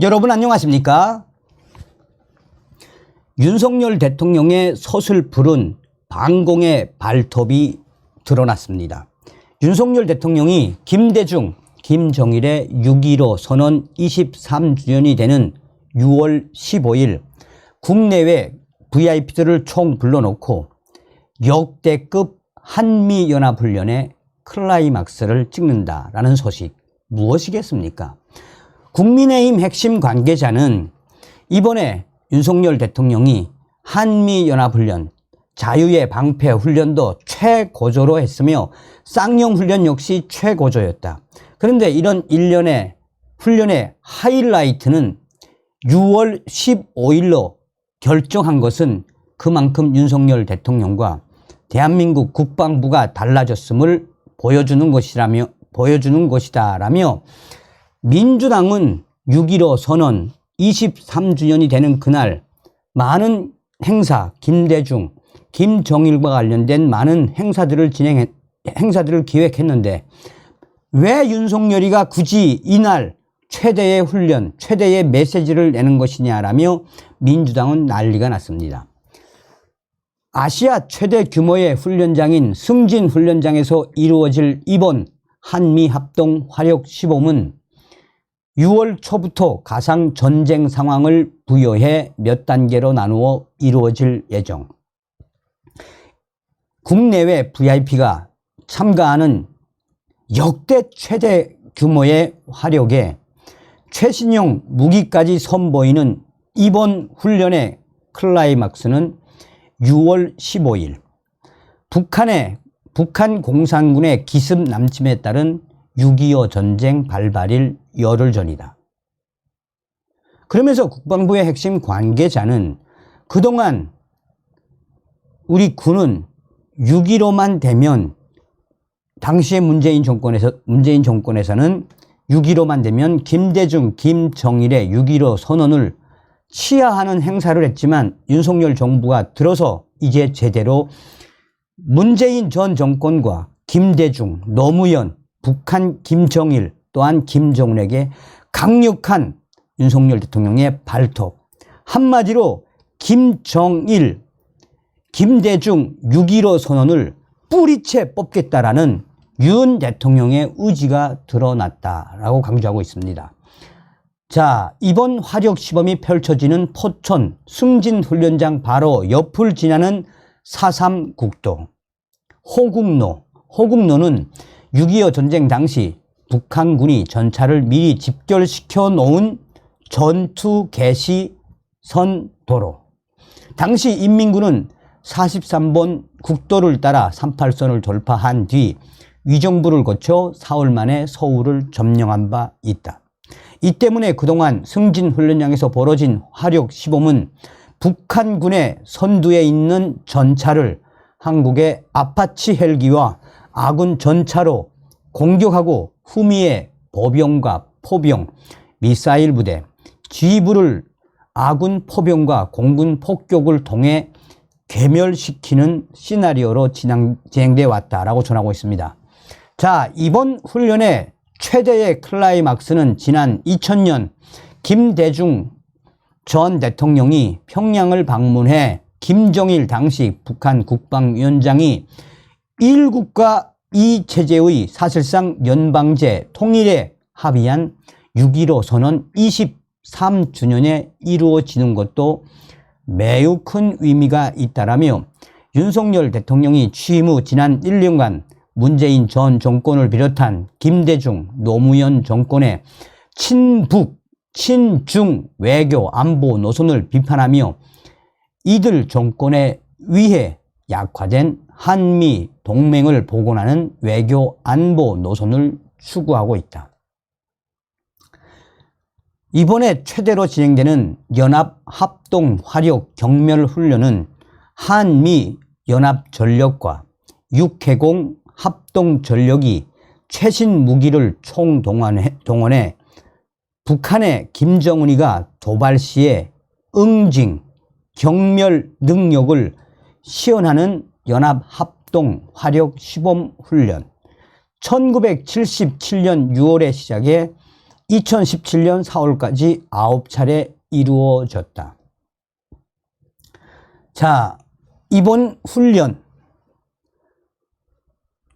여러분 안녕하십니까? 윤석열 대통령의 서슬풀은 반공의 발톱이 드러났습니다. 윤석열 대통령이 김대중, 김정일의 6.15 선언 23주년이 되는 6월 15일 국내외 VIP들을 총 불러놓고 역대급 한미연합훈련의 클라이막스를 찍는다라는 소식 무엇이겠습니까? 국민의힘 핵심 관계자는 이번에 윤석열 대통령이 한미연합훈련, 자유의 방패 훈련도 최고조로 했으며 쌍용훈련 역시 최고조였다. 그런데 이런 일련의 훈련의 하이라이트는 6월 15일로 결정한 것은 그만큼 윤석열 대통령과 대한민국 국방부가 달라졌음을 보여주는 것이다라며 민주당은 6.15 선언 23주년이 되는 그날 많은 행사, 김대중, 김정일과 관련된 많은 행사들을 기획했는데 왜 윤석열이가 굳이 이날 최대의 훈련, 최대의 메시지를 내는 것이냐라며 민주당은 난리가 났습니다. 아시아 최대 규모의 훈련장인 승진훈련장에서 이루어질 이번 한미합동 화력 시범은 6월 초부터 가상 전쟁 상황을 부여해 몇 단계로 나누어 이루어질 예정. 국내외 VIP가 참가하는 역대 최대 규모의 화력에 최신형 무기까지 선보이는 이번 훈련의 클라이막스는 6월 15일 북한 공산군의 기습 남침에 따른 6.25 전쟁 발발일 열흘 전이다. 그러면서 국방부의 핵심 관계자는 그동안 우리 군은 6.15만 되면 당시의 문재인 정권에서는 6.15만 되면 김대중, 김정일의 6.15 선언을 치하하는 행사를 했지만 윤석열 정부가 들어서 이제 제대로 문재인 전 정권과 김대중, 노무현, 북한 김정일 또한 김정은에게 강력한 윤석열 대통령의 발톱, 한마디로 김정일, 김대중 6.15 선언을 뿌리채 뽑겠다라는 윤 대통령의 의지가 드러났다라고 강조하고 있습니다. 자, 이번 화력 시범이 펼쳐지는 포천 승진훈련장 바로 옆을 지나는 4.3 국도, 호국로는 6.25 전쟁 당시 북한군이 전차를 미리 집결시켜 놓은 전투 개시선 도로. 당시 인민군은 43번 국도를 따라 38선을 돌파한 뒤 위정부를 거쳐 4월 만에 서울을 점령한 바 있다. 이 때문에 그동안 승진훈련장에서 벌어진 화력 시범은 북한군의 선두에 있는 전차를 한국의 아파치 헬기와 아군 전차로 공격하고 후미의 보병과 포병, 미사일 부대, 지휘부를 아군 포병과 공군 폭격을 통해 괴멸시키는 시나리오로 진행되어 왔다라고 전하고 있습니다. 자, 이번 훈련의 최대의 클라이막스는 지난 2000년 김대중 전 대통령이 평양을 방문해 김정일 당시 북한 국방위원장이 1국가 2체제의 사실상 연방제 통일에 합의한 6.15 선언 23주년에 이루어지는 것도 매우 큰 의미가 있다라며 윤석열 대통령이 취임 후 지난 1년간 문재인 전 정권을 비롯한 김대중, 노무현 정권의 친북, 친중 외교 안보 노선을 비판하며 이들 정권에 의해 약화된 한미 동맹을 복원하는 외교 안보 노선을 추구하고 있다. 이번에 최대로 진행되는 연합 합동 화력 경멸 훈련은 한미 연합 전력과 육해공 합동 전력이 최신 무기를 총동원해 북한의 김정은이가 도발 시에 응징, 경멸 능력을 시연하는 연합 합동 화력 시범 훈련. 1977년 6월에 시작해 2017년 4월까지 9차례 이루어졌다. 자, 이번 훈련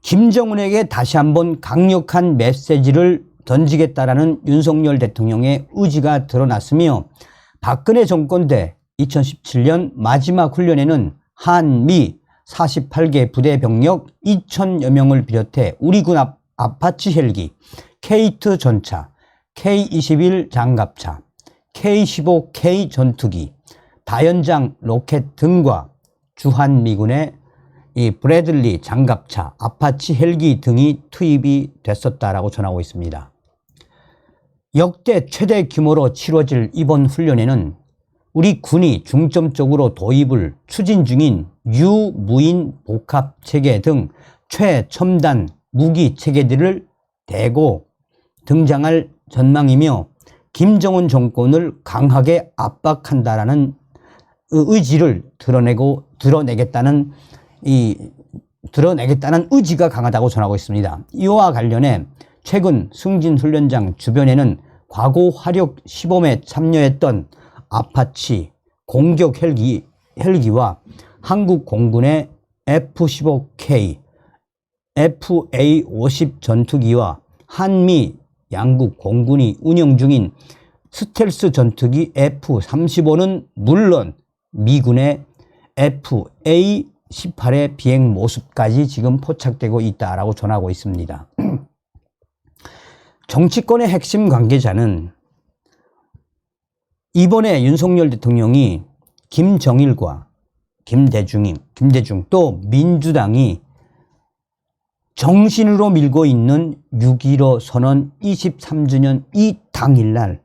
김정은에게 다시 한번 강력한 메시지를 던지겠다라는 윤석열 대통령의 의지가 드러났으며, 박근혜 정권 때 2017년 마지막 훈련에는 한미 48개 부대 병력 2,000여 명을 비롯해 우리 군 아파치 헬기, K2 전차, K-21 장갑차, K-15K 전투기, 다연장 로켓 등과 주한미군의 이 브래들리 장갑차, 아파치 헬기 등이 투입이 됐었다라고 전하고 있습니다. 역대 최대 규모로 치러질 이번 훈련에는 우리 군이 중점적으로 도입을 추진 중인 유무인 복합 체계 등 최첨단 무기 체계들을 대고 등장할 전망이며, 김정은 정권을 강하게 압박한다라는 의지를 드러내겠다는 의지가 강하다고 전하고 있습니다. 이와 관련해 최근 승진훈련장 주변에는 과거 화력 시범에 참여했던 아파치 공격 헬기와 한국 공군의 F-15K, FA-50 전투기와 한미 양국 공군이 운영 중인 스텔스 전투기 F-35는 물론 미군의 FA-18의 비행 모습까지 지금 포착되고 있다라고 전하고 있습니다. 정치권의 핵심 관계자는 이번에 윤석열 대통령이 김정일과 김대중 또 민주당이 정신으로 밀고 있는 6.15 선언 23주년 이 당일날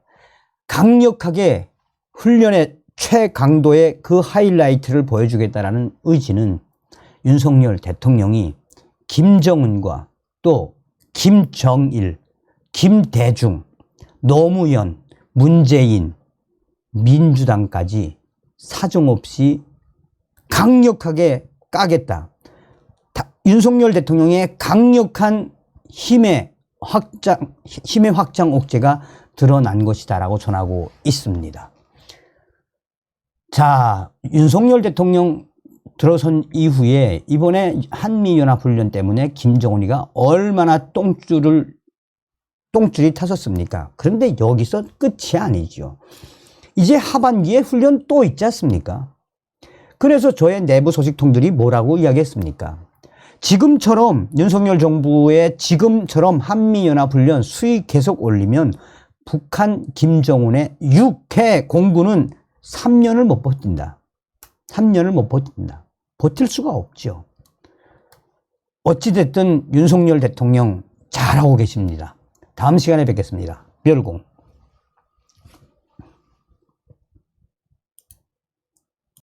강력하게 훈련의 최강도의 그 하이라이트를 보여주겠다라는 의지는 윤석열 대통령이 김정은과 또 김정일, 김대중, 노무현, 문재인, 민주당까지 사정없이 강력하게 까겠다. 윤석열 대통령의 강력한 힘의 확장 억제가 드러난 것이다라고 전하고 있습니다. 자, 윤석열 대통령 들어선 이후에 이번에 한미연합훈련 때문에 김정은이가 얼마나 똥줄이 타섰습니까? 그런데 여기서 끝이 아니죠. 이제 하반기에 훈련 또 있지 않습니까? 그래서 저의 내부 소식통들이 뭐라고 이야기했습니까? 지금처럼 윤석열 정부의 지금처럼 한미연합훈련 수위 계속 올리면 북한 김정은의 육해 공군은 3년을 못 버틴다. 3년을 못 버틴다. 버틸 수가 없죠. 어찌됐든 윤석열 대통령 잘하고 계십니다. 다음 시간에 뵙겠습니다. 별공.